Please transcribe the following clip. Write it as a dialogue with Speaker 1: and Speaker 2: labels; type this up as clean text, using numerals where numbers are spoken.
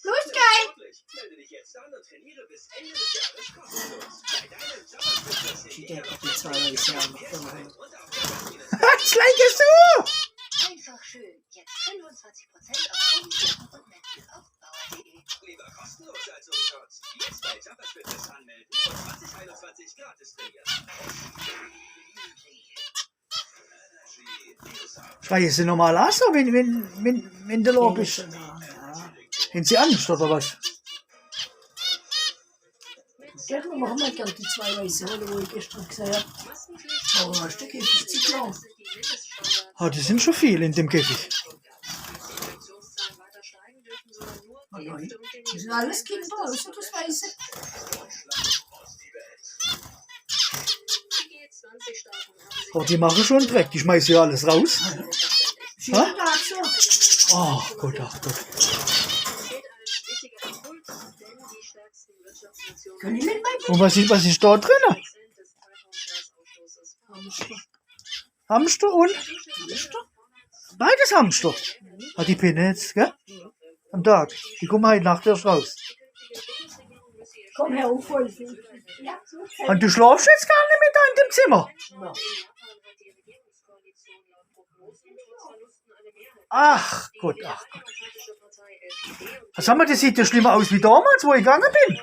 Speaker 1: Los geil!
Speaker 2: Schleich so!
Speaker 3: Einfach schön. Jetzt 25% auf Umkehren und Mäntel auf bauer.de.
Speaker 4: Lieber kostenlos als umsonst. Jetzt bei Jumpersfitness anmelden und 2021 gratis trainieren.
Speaker 2: Schreien sie normal aus, so, wenn der Lob ist? Haben sie Angst oder was?
Speaker 1: Ja, wir machen mal gerne die 2 weiße Wolle, wo ich gestern gesehen habe. Aber ein Stück ist zu klar.
Speaker 2: Ah, die sind schon viel in dem Käfig.
Speaker 1: Oh nein, das sind alles Kinder, außer das Weiße.
Speaker 2: Oh, die machen schon Dreck, die schmeißen ja alles raus.
Speaker 1: Schönen Tag schon.
Speaker 2: Oh Gott, ach Gott.
Speaker 1: Kann ich mit meinem
Speaker 2: Und was ist da drin? Hamster und? Beides Hamster. Hat die Pinne jetzt, gell? Am Tag. Die kommen heute Nacht erst raus.
Speaker 1: Komm her, WOLFIE. Ja,
Speaker 2: Und du schlafst jetzt gar nicht mit da in dem Zimmer?
Speaker 1: ja.
Speaker 2: Ach Gott, ach Gott. Sag mal, das sieht ja schlimmer aus wie damals, wo ich gegangen bin.